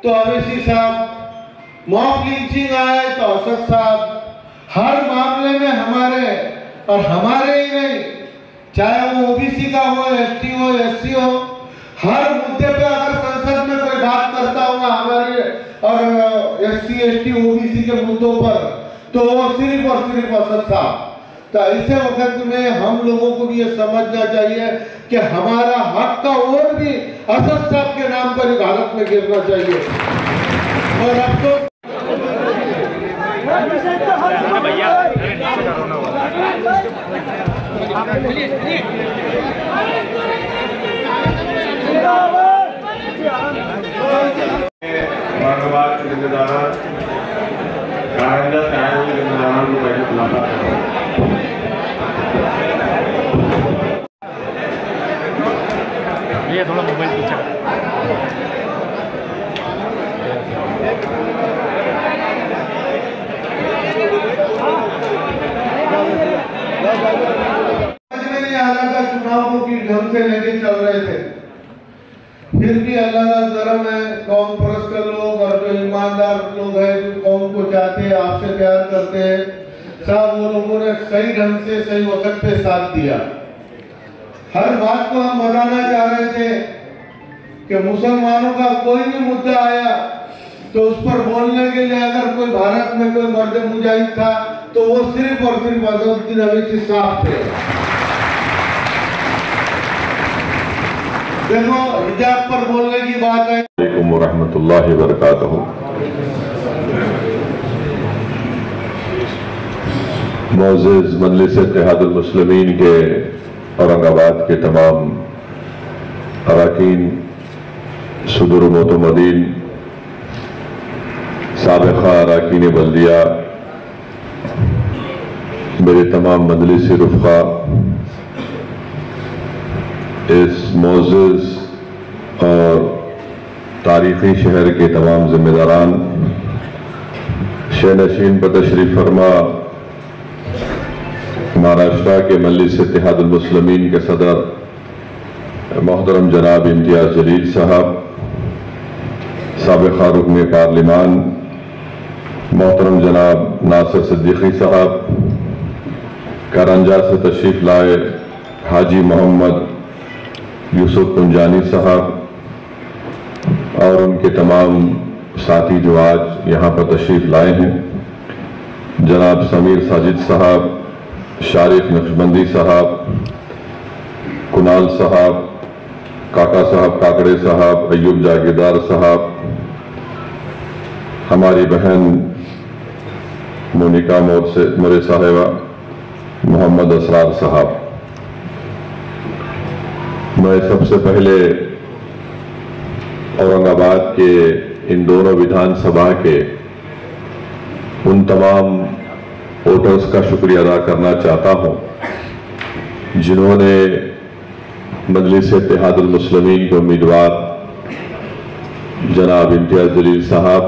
तो अवैसी साहब, mob lynching आए तो असद साहब, हर मामले में हमारे, और हमारे ही नहीं, चाहे वो ओबीसी का हो, एसटी हो, एससी हो, हर मुद्दे पे अगर संसद में कोई बात करता होगा हमारे और एससी एसटी ओबीसी के मुद्दों पर, तो वो सिर्फ और सिर्फ असद साहब। तो ऐसे वक्त में हम लोगों को भी ये समझना चाहिए कि हमारा हक का वोट भी असद साहब के नाम पर भारत में गिरना चाहिए। और अब तो ये थोड़ा मोबाइल पीछे चुनाव को किस ढंग से लेके चल रहे थे, फिर भी अल्लाह का करम है, कौम परस्त लोग और जो ईमानदार लोग हैं, जो कौम को चाहते हैं, आपसे प्यार करते हैं, सब वो लोगों ने सही ढंग से सही वक्त पे साथ दिया। हर बात को हम मनाना चाह रहे थे कि मुसलमानों का कोई भी मुद्दा आया तो उस पर बोलने के लिए अगर कोई भारत में कोई मर्द मुजाहिद था तो वो सिर्फ और सिर्फ अज़हरुद्दीन अवैसी साहब थे। देखो, हिजाब पर बोलने की बात है। अस्सलामु अलैकुम रहमतुल्लाहि व बरकातहू। मोअज़्ज़िज़ मजलिस इत्तेहादुल मुस्लिमीन के औरंगाबाद के तमाम अरकान, सदर मोतमदीन, साबिक़ा अरकान बल्दिया, मेरे तमाम मजलिस रुफ़क़ा, इस मोअज़्ज़िज़ और तारीख़ी शहर के तमाम ज़िम्मेदारान, शहनशीन पर तशरीफ़ फरमा महाराष्ट्र के मजलिस इत्तेहादुल मुस्लिमीन के सदर मोहतरम जनाब इम्तियाज़ जलील साहब, साबिक़ा रुकन पार्लिमान मोहतरम जनाब नासिर सिद्दीकी साहब, कारंजा से तशरीफ़ लाए हाजी मोहम्मद यूसुफ कुंजानी साहब और उनके तमाम साथी जो आज यहाँ पर तशरीफ़ लाए हैं, जनाब समीर साजिद साहब, शारिफ नक्शबंदी साहब, कुनाल साहब, काका साहब काकड़े साहब, अय्यूब जागीरदार साहब, हमारी बहन मोनिका मोरे साहिबा, मोहम्मद असरार साहब। मैं सबसे पहले औरंगाबाद के इन दोनों विधानसभा के उन तमाम वोटर्स का शुक्रिया अदा करना चाहता हूं जिन्होंने मजलिस इत्तेहादुल मुस्लिमीन के उम्मीदवार जनाब इम्तियाज़ जलील साहब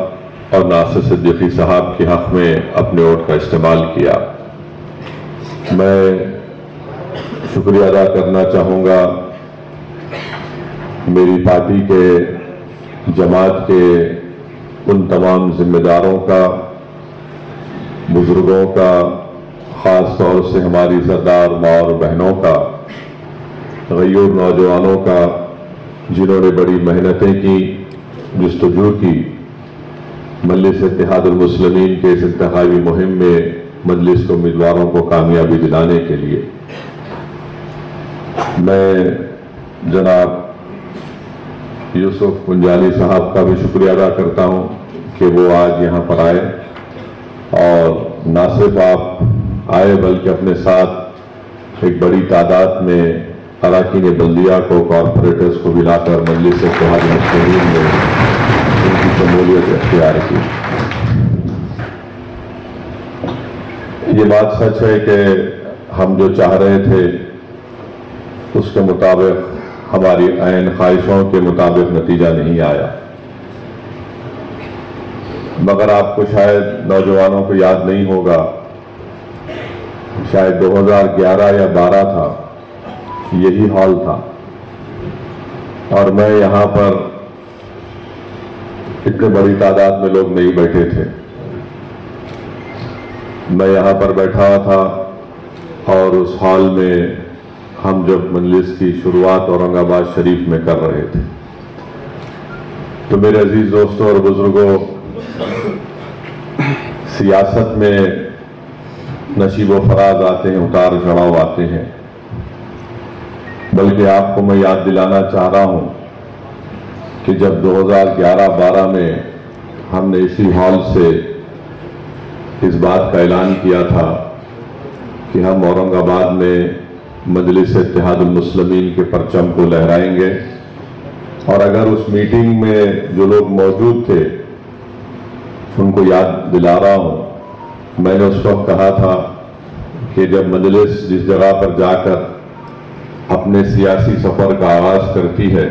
और नासिर सिद्दीकी साहब के हक़ में अपने वोट का इस्तेमाल किया। मैं शुक्रिया अदा करना चाहूँगा मेरी पार्टी के, जमात के उन तमाम जिम्मेदारों का, बुजुर्गों का, ख़ास तौर से हमारी सरदार माँ और बहनों का, गयूर नौजवानों का, जिन्होंने बड़ी मेहनतें की, जस्तजू की, मजलिस इत्तेहादुल मुस्लिमीन के इस इंतखाबी मुहिम में मजलिस के उम्मीदवारों को कामयाबी दिलाने के लिए। मैं जनाब यूसुफ कुंजानी साहब का भी शुक्रिया अदा करता हूं कि वो आज यहाँ पर आए और न सिर्फ आप आए बल्कि अपने साथ एक बड़ी तादाद में अरकान बल्दिया को, कॉरपोरेटर्स को मिलाकर मजलिस इत्तेहादुल मुस्लिमीन में उनकी शमूलियत इख्तियार की। ये बात सच है कि हम जो चाह रहे थे उसके मुताबिक, हमारी ऐन ख्वाहिशों के मुताबिक नतीजा नहीं आया। मगर आपको शायद नौजवानों को याद नहीं होगा, शायद 2011 या 12 था, यही हॉल था और मैं यहाँ पर इतने बड़ी तादाद में लोग नहीं बैठे थे। मैं यहाँ पर बैठा हुआ था और उस हॉल में हम जब मजलिस की शुरुआत औरंगाबाद शरीफ में कर रहे थे, तो मेरे अजीज दोस्तों और बुजुर्गों, सियासत में नशीबो फराज आते हैं, उतार चढ़ाव आते हैं, बल्कि आपको मैं याद दिलाना चाह रहा हूं कि जब 2011-12 में हमने इसी हॉल से इस बात का ऐलान किया था कि हम औरंगाबाद में मजलिस इत्तेहादुल मुस्लिमीन के परचम को लहराएंगे, और अगर उस मीटिंग में जो लोग मौजूद थे उनको याद दिला रहा हूं, मैंने उस वक्त कहा था कि जब मजलिस जिस जगह पर जाकर अपने सियासी सफर का आगाज करती है,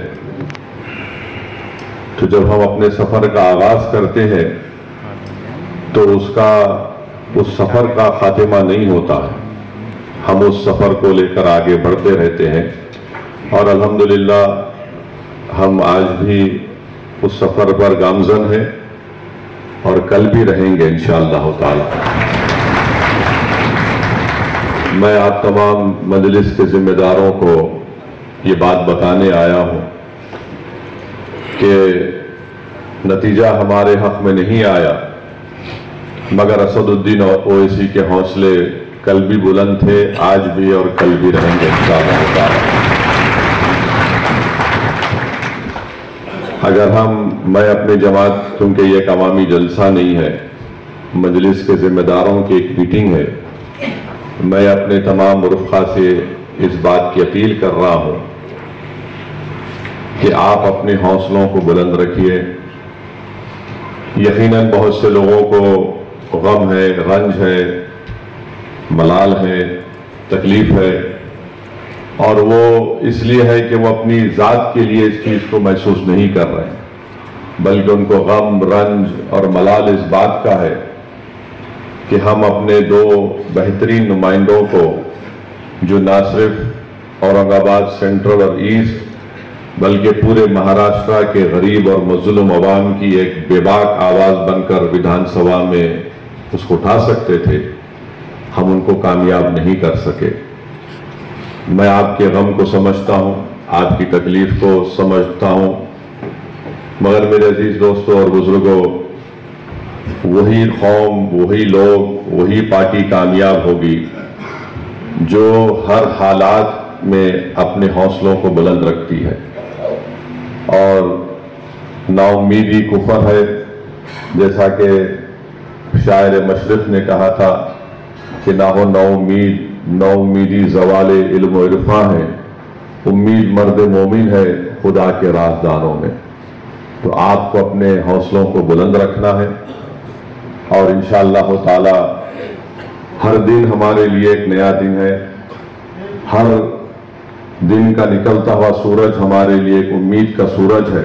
तो जब हम अपने सफर का आगाज करते हैं तो उस सफर का खातिमा नहीं होता है, हम उस सफर को लेकर आगे बढ़ते रहते हैं। और अल्हम्दुलिल्लाह हम आज भी उस सफर पर गामजन हैं और कल भी रहेंगे इंशाअल्लाह ताला। मैं आप तमाम मजलिस के जिम्मेदारों को ये बात बताने आया हूं कि नतीजा हमारे हक में नहीं आया, मगर असदुद्दीन ओवैसी के हौसले कल भी बुलंद थे, आज भी और कल भी रहेंगे इंशाअल्लाह ताला। अगर मैं अपनी जमात, क्योंकि ये एक अवामी जलसा नहीं है, मजलिस के जिम्मेदारों की एक मीटिंग है, मैं अपने तमाम रुफ़ा से इस बात की अपील कर रहा हूं कि आप अपने हौसलों को बुलंद रखिए। यकीनन बहुत से लोगों को गम है, रंज है, मलाल है, तकलीफ है, और वो इसलिए है कि वो अपनी ज़ात के लिए इस चीज़ को महसूस नहीं कर रहे हैं, बल्कि उनको गम, रंज और मलाल इस बात का है कि हम अपने दो बेहतरीन नुमाइंदों को, जो ना सिर्फ औरंगाबाद सेंट्रल और ईस्ट बल्कि पूरे महाराष्ट्र के गरीब और मजलूम अवाम की एक बेबाक आवाज़ बनकर विधानसभा में उसको उठा सकते थे, हम उनको कामयाब नहीं कर सके। मैं आपके गम को समझता हूं, आपकी तकलीफ को समझता हूं, मगर मेरे अजीज दोस्तों और बुजुर्गों, वही कौम, वही लोग, वही पार्टी कामयाब होगी जो हर हालात में अपने हौसलों को बुलंद रखती है। और नाउम्मीदी कुफर है, जैसा कि शायर मशरिक़ ने कहा था कि ना हो नाउम्मीदी ज़वाले इल्म व इरफा है, उम्मीद मर्द मोमिन है खुदा के राज़दारों में। तो आपको अपने हौसलों को बुलंद रखना है, और इंशाअल्लाह ताला हर दिन हमारे लिए एक नया दिन है, हर दिन का निकलता हुआ सूरज हमारे लिए एक उम्मीद का सूरज है।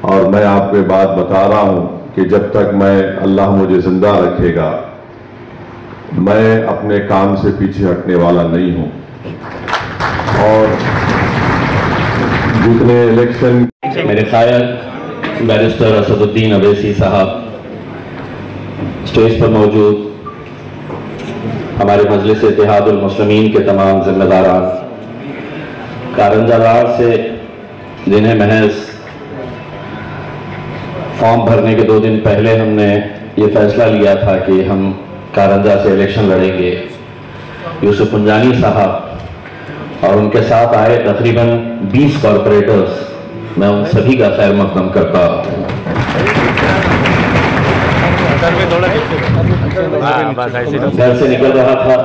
और मैं आपको बात बता रहा हूं कि जब तक अल्लाह मुझे जिंदा रखेगा, मैं अपने काम से पीछे हटने वाला नहीं हूं। और जितने इलेक्शन, मेरे ख्याल बैरिस्टर असदुद्दीन ओवैसी साहब, स्टेज पर मौजूद हमारे मजलिस इत्तेहादुल मुस्लिमीन के तमाम जिम्मेदारान, कारंजा लाड़ से जिन्हें महज फॉर्म भरने के 2 दिन पहले हमने ये फैसला लिया था कि हम कारंजा से इलेक्शन लड़ेंगे, यूसुफ पुंजानी साहब और उनके साथ आए तकरीबन 20 कॉरपोरेटर्स, मैं उन सभी का खैर मकदम करता हूँ। घर से निकल रहा था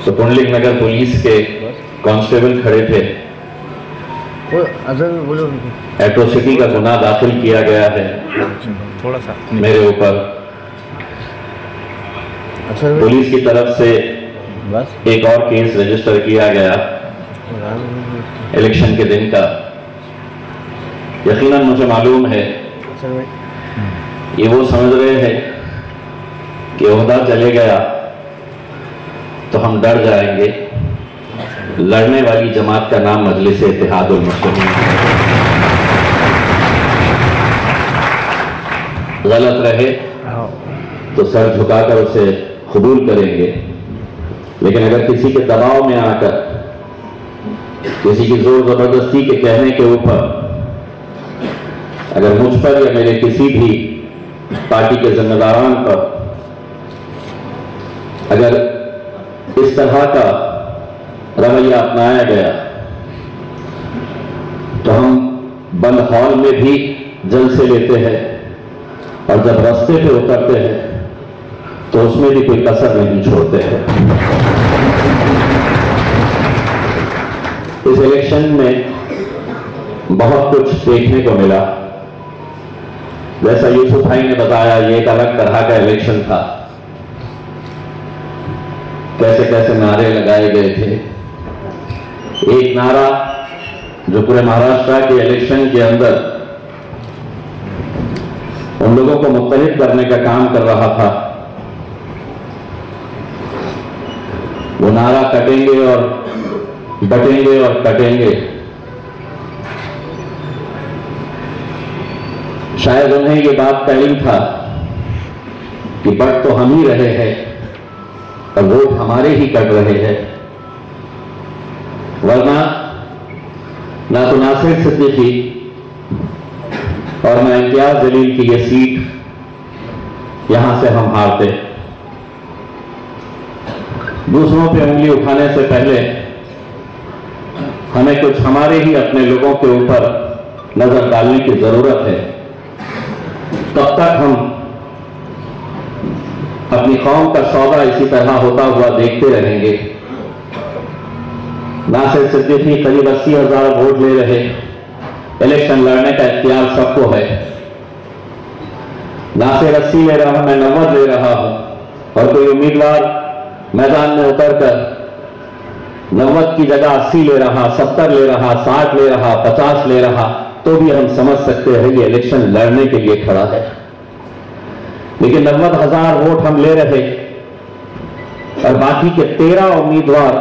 तो पुंडलिक नगर पुलिस के कांस्टेबल खड़े थे। एट्रोसिटी का गुनाह दाखिल किया गया है थोड़ा सा मेरे ऊपर। पुलिस की तरफ से एक और केस रजिस्टर किया गया इलेक्शन के दिन का। यकीनन मुझे मालूम है ये वो समझ रहे हैं कि ओहदा चले गया तो हम डर जाएंगे। लड़ने वाली जमात का नाम मजलिस इत्तेहादुल मुस्लिमीन है। गलत रहे तो सर झुकाकर उसे कबूल करेंगे, लेकिन अगर किसी के दबाव में आकर, किसी की जोर जबरदस्ती के कहने के ऊपर अगर मुझ पर या मेरे किसी भी पार्टी के जिम्मेदारान पर अगर इस तरह का रवैया अपनाया गया तो हम बंद हॉल में भी जलसे लेते हैं और जब रास्ते पे उतरते हैं तो उसमें भी कोई कसर नहीं छोड़ते हैं। इस इलेक्शन में बहुत कुछ देखने को मिला। जैसा यूसुफ भाई ने बताया, ये एक अलग तरह का इलेक्शन था। कैसे कैसे नारे लगाए गए थे। एक नारा जो पूरे महाराष्ट्र के इलेक्शन के अंदर उन लोगों को मुत्तहिद करने का काम कर रहा था, वो नारा कटेंगे और बटेंगे और कटेंगे। शायद उन्हें ये बात तय था कि बट तो हम ही रहे हैं और वोट हमारे ही कट रहे हैं, वरना ना तो नासिर सिद्दीकी और ना इम्तियाज जलील की ये सीट यहां से हम हारते। दूसरों पे उंगली उठाने से पहले हमें कुछ हमारे ही अपने लोगों के ऊपर नजर डालने की जरूरत है। तब तक हम अपनी कौम का सौदा इसी तरह होता हुआ देखते रहेंगे। नासिर सिद्दीकी करीब 80,000 वोट ले रहे, इलेक्शन लड़ने का इख्तियार सबको है। नासिर 80 ले रहा, मैं 90 ले रहा हूं, और कोई उम्मीदवार मैदान में उतरकर 90 की जगह 80 ले रहा, 70 ले रहा, 60 ले रहा, 50 ले रहा, तो भी हम समझ सकते हैं ये इलेक्शन लड़ने के लिए खड़ा है। लेकिन 90,000 वोट हम ले रहे और बाकी के 13 उम्मीदवार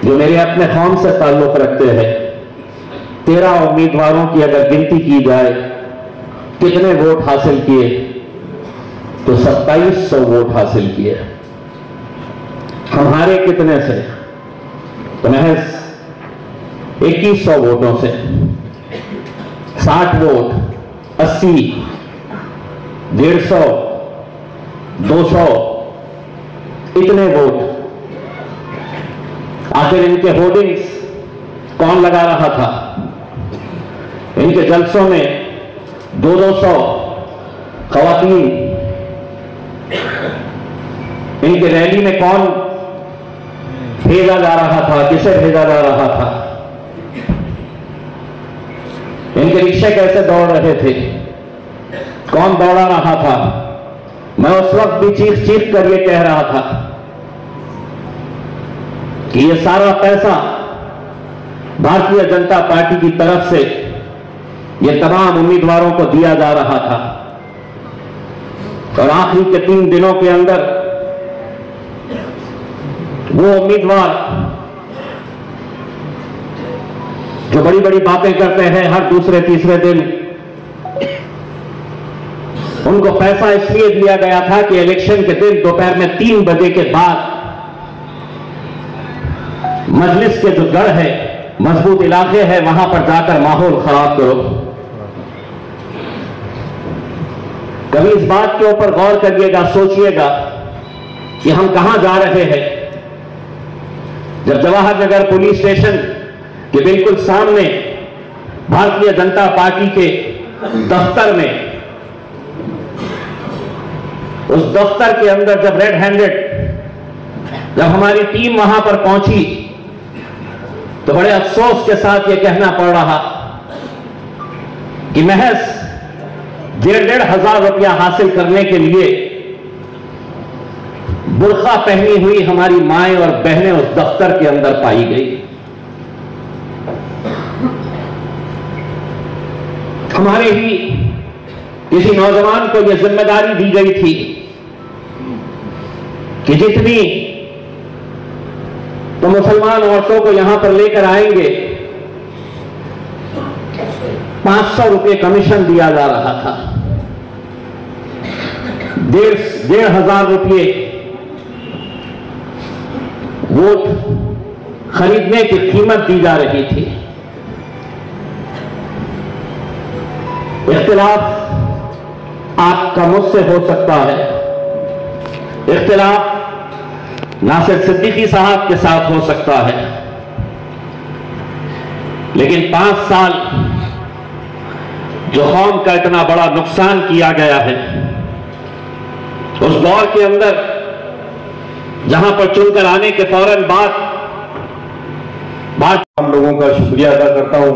जो मेरे अपने कौम से ताल्लुक रखते हैं, 13 उम्मीदवारों की अगर गिनती की जाए कितने वोट हासिल किए तो 2700 वोट हासिल किए। हमारे कितने से? तो महज 2100 वोटों से। 60 वोट, 80, 150, 200, इतने वोट। आखिर इनके होर्डिंग्स कौन लगा रहा था? इनके जलसों में 200 खवातीन, इनके रैली में कौन भेजा जा रहा था, किसे भेजा जा रहा था? इनके रिक्शे कैसे दौड़ रहे थे, कौन दौड़ा रहा था? मैं उस वक्त भी चीख चीख कर यह कह रहा था कि यह सारा पैसा भारतीय जनता पार्टी की तरफ से यह तमाम उम्मीदवारों को दिया जा रहा था, और आखिरी के 3 दिनों के अंदर वो उम्मीदवार जो बड़ी बड़ी बातें करते हैं हर दूसरे तीसरे दिन, उनको पैसा इसलिए दिया गया था कि इलेक्शन के दिन दोपहर में 3 बजे के बाद मजलिस के जो गढ़ है, मजबूत इलाके हैं, वहां पर जाकर माहौल खराब करो। कभी इस बात के ऊपर गौर करिएगा, सोचिएगा कि हम कहां जा रहे हैं। जब जवाहर नगर पुलिस स्टेशन के बिल्कुल सामने भारतीय जनता पार्टी के दफ्तर में, उस दफ्तर के अंदर जब रेड हैंडेड जब हमारी टीम वहां पर पहुंची तो बड़े अफसोस के साथ यह कहना पड़ रहा कि महज 1,500 रुपया हासिल करने के लिए बुर्का पहनी हुई हमारी माएं और बहनें उस दफ्तर के अंदर पाई गई। हमारे ही किसी नौजवान को यह जिम्मेदारी दी गई थी कि जितनी तो मुसलमान औरतों को यहां पर लेकर आएंगे 500 रुपये कमीशन दिया जा रहा था, 1,500 रुपये वोट खरीदने की कीमत दी जा रही थी। इख्तिलाफ आपका मुझसे हो सकता है, इख्तिलाफ नासिर सिद्दीकी साहब के साथ हो सकता है, लेकिन 5 साल जो कौम का इतना बड़ा नुकसान किया गया है, उस दौर के अंदर जहां पर चुनकर आने के फौरन बाद हम लोगों का शुक्रिया अदा करता हूं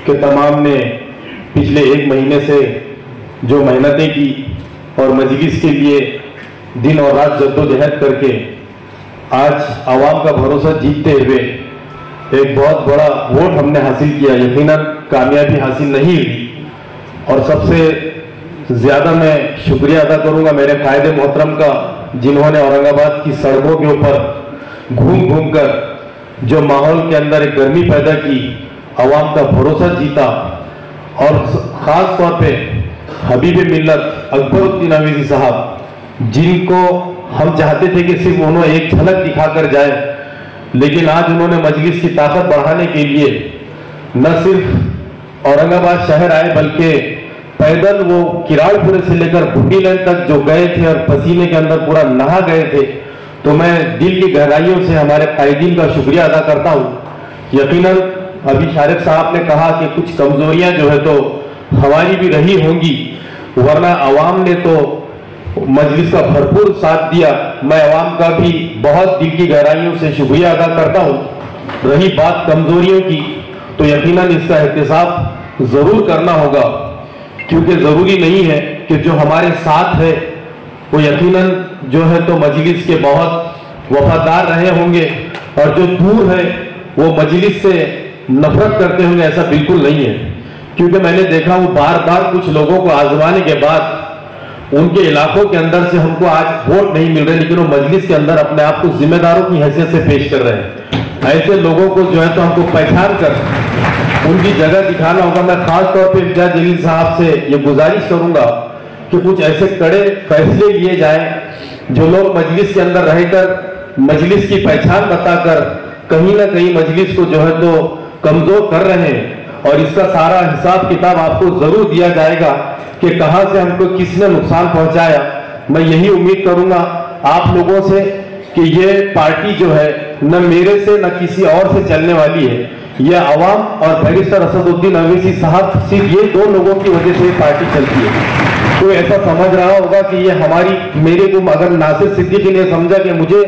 कि तमाम ने पिछले 1 महीने से जो मेहनतें की और मजलिस के लिए दिन और रात जद्दोजहद करके आज आवाम का भरोसा जीतते हुए एक बहुत बड़ा वोट हमने हासिल किया। यकीनन कामयाबी हासिल नहीं हुई और सबसे ज़्यादा मैं शुक्रिया अदा करूंगा मेरे कायदे मोहतरम का, जिन्होंने औरंगाबाद की सड़कों के ऊपर घूम घूम कर जो माहौल के अंदर एक गर्मी पैदा की, आवाम का भरोसा जीता और ख़ास तौर पे हबीब मिल्लत अकबरुद्दीन अवीसी साहब, जिनको हम चाहते थे कि सिर्फ उन्होंने एक झलक दिखाकर जाए, लेकिन आज उन्होंने मजलिस की ताकत बढ़ाने के लिए न सिर्फ औरंगाबाद शहर आए बल्कि पैदल वो किराड़पुरे से लेकर भुट्टी लाइन तक जो गए थे और पसीने के अंदर पूरा नहा गए थे। तो मैं दिल की गहराइयों से हमारे कायदीन का शुक्रिया अदा करता हूँ। यकीनन अभी शारिक साहब ने कहा कि कुछ कमजोरियां जो है तो हमारी भी रही होंगी, वरना अवाम ने तो मजलिस का भरपूर साथ दिया। मैं अवाम का भी बहुत दिल की गहराइयों से शुक्रिया अदा करता हूँ। रही बात कमजोरियों की, तो यकीनन इसका एहतिसाब जरूर करना होगा, क्योंकि जरूरी नहीं है कि जो हमारे साथ है वो यकीनन जो है तो मजलिस के बहुत वफादार रहे होंगे और जो दूर है वो मजलिस से नफरत करते होंगे, ऐसा बिल्कुल नहीं है। क्योंकि मैंने देखा वो बार बार कुछ लोगों को आजमाने के बाद उनके इलाकों के अंदर से हमको आज वोट नहीं मिल रहे, लेकिन वो मजलिस के अंदर अपने आप को जिम्मेदारों की हैसियत से पेश कर रहे हैं। ऐसे लोगों को जो है तो हमको पहचान कर उनकी जगह दिखाना होगा। मैं खास तौर पे इम्तियाज जलील साहब से ये गुजारिश करूंगा कि कुछ ऐसे कड़े फैसले लिए जाएं जो लोग मजलिस के अंदर रहकर मजलिस की पहचान बताकर कहीं ना कहीं मजलिस को जो है तो कमजोर कर रहे हैं, और इसका सारा हिसाब किताब आपको जरूर दिया जाएगा कि कहां से हमको किसने नुकसान पहुंचाया। मैं यही उम्मीद करूंगा आप लोगों से कि ये पार्टी जो है न मेरे से न किसी और से चलने वाली है। यह अवाम और बैरिस्टर असदुद्दीन अवीसी साहब, सिर्फ ये 2 लोगों की वजह से पार्टी चलती है। तो ऐसा समझ रहा होगा कि ये हमारी, मेरे को अगर नासिर सिद्दीकी ने समझा कि मुझे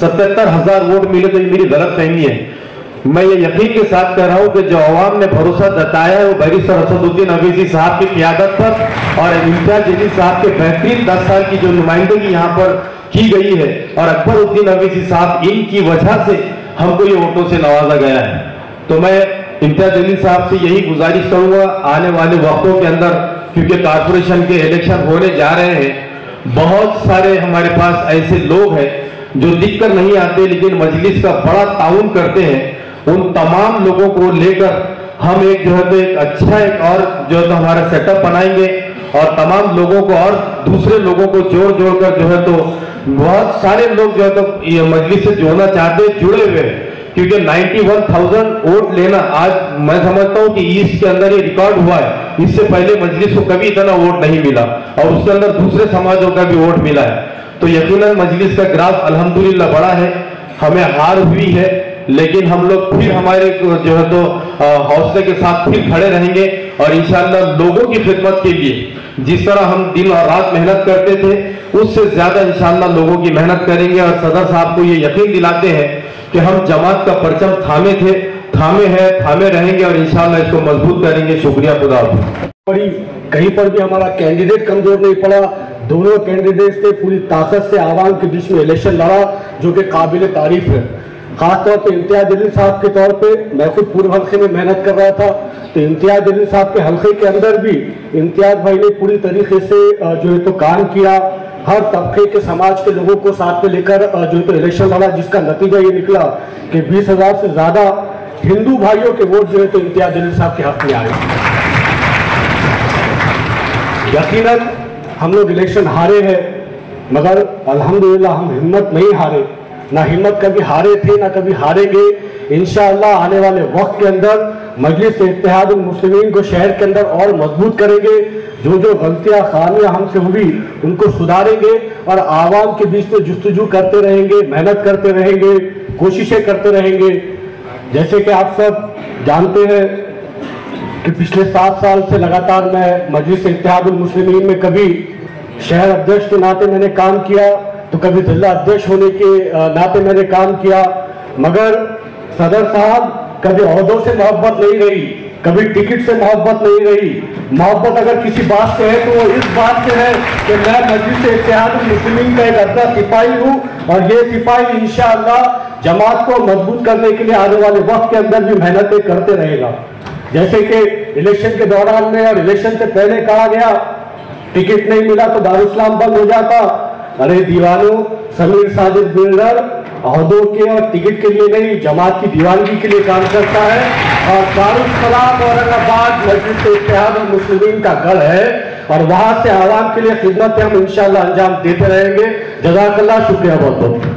77,000 वोट मिले तो ये मेरी गलतफहमी है। मैं ये यकीन के साथ कह रहा हूं कि जो अवाम ने भरोसा जताया है वो बैरिस्टर असदुद्दीन अवीसी साहब की क़ियादत पर और इम्तियाज जलील साहब के बेहतरीन 10 साल की जो नुमाइंदगी यहाँ पर की गई है और अकबरुद्दीन अवीसी साहब, इनकी वजह से हमको ये वोटों से नवाजा गया है। तो मैं इम्तियाज जलील साहब से यही गुजारिश करूंगा आने वाले वक्तों के अंदर, क्योंकि कारपोरेशन के इलेक्शन होने जा रहे हैं, बहुत सारे हमारे पास ऐसे लोग हैं जो दिखकर नहीं आते लेकिन मजलिस का बड़ा ताउन करते हैं। उन तमाम लोगों को लेकर हम एक जो है तो एक अच्छा एक और जो है तो हमारा सेटअप बनाएंगे और तमाम लोगों को और दूसरे लोगों को जोड़ कर जो है तो बहुत सारे लोग जो है तो ये मजलिस से जोड़ना चाहते हैं, जुड़े हुए हैं। क्योंकि 91,000 वोट लेना आज मैं समझता हूं कि ईस्ट के अंदर ये रिकॉर्ड हुआ है। इससे पहले मजलिस को कभी इतना वोट नहीं मिला और उसके अंदर दूसरे समाजों का भी वोट मिला है। तो यकीनन मजलिस का ग्राफ अल्हम्दुलिल्लाह बड़ा है। हमें हार हुई है, लेकिन हम लोग फिर हमारे जो है तो हौसले के साथ फिर खड़े रहेंगे और इंशाअल्लाह लोगों की खिदमत के लिए जिस तरह हम दिन और रात मेहनत करते थे उससे ज्यादा इंशाअल्लाह लोगों की मेहनत करेंगे। और सदर साहब को ये यकीन दिलाते हैं कि हम जमात का परचम थामे थे, थामे हैं, थामे रहेंगे और इंशाअल्लाह इसको मजबूत करेंगे। शुक्रिया खुदा। कहीं पर भी हमारा कैंडिडेट कमजोर नहीं पड़ा, दोनों कैंडिडेट ने पूरी ताकत से आवाम के बीच में इलेक्शन लड़ा, जो कि काबिल तारीफ है। खासतौर पे इम्तियाज जलील साहब के तौर पे मैं खुद पूर्व हल्के में मेहनत कर रहा था, तो इम्तियाज जलील साहब के हल्के के अंदर भी इम्तियाज भाई ने पूरी तरीके से जो है तो काम किया। हर तबके के समाज के लोगों को साथ में लेकर जो है तो इलेक्शन लड़ा, जिसका नतीजा ये निकला कि 20,000 से ज्यादा हिंदू भाइयों के वोट जो है तो इम्तियाज जलील साहब के हक में आए। यकीनन हम लोग इलेक्शन हारे हैं, मगर अल्हम्दुलिल्लाह हम हिम्मत नहीं हारे, ना हिम्मत कभी हारे थे ना कभी हारेंगे। इंशाअल्लाह आने वाले वक्त के अंदर मजलिस इत्तेहादुल मुस्लिमीन को शहर के अंदर और मजबूत करेंगे। जो जो गलतियां खामियां हमसे हुई उनको सुधारेंगे और आवाम के बीच में जुस्तजू करते रहेंगे, मेहनत करते रहेंगे, कोशिशें करते रहेंगे। जैसे कि आप सब जानते हैं कि पिछले 7 साल से लगातार मैं मजलिस इत्तेहादुल मुस्लिमीन में कभी शहर अध्यक्ष के नाते मैंने काम किया, तो कभी जिला अध्यक्ष होने के नाते मैंने काम किया, मगर सदर साहब कभी ओहदों से मोहब्बत नहीं रही, कभी टिकट से मोहब्बत नहीं रही। मोहब्बत अगर किसी बात से है तो वो इस बात से है कि मैं मजलिस इत्तेहादुल मुस्लिमीन का एक अद्दा सिपाही हूँ और ये सिपाही इंशाअल्लाह जमात को मजबूत करने के लिए आने वाले वक्त के अंदर भी मेहनतें करते रहेगा। जैसे कि इलेक्शन के दौरान में और इलेक्शन से पहले कहा गया टिकट नहीं मिला तो दारुस्लाम बंद हो जाता। अरे दीवानों, समीर साजिद बिल्डर ओहदों के और टिकट के लिए नहीं, जमात की दीवानगी के लिए काम करता है और दारुस्सलाम औरंगाबाद मजलिस इत्तेहादुल मुस्लिमीन का गढ़ है और वहां से आवाम के लिए खिदमत हम इंशाअल्लाह अंजाम देते रहेंगे। जज़ाकल्लाह, शुक्रिया बहुत बहुत।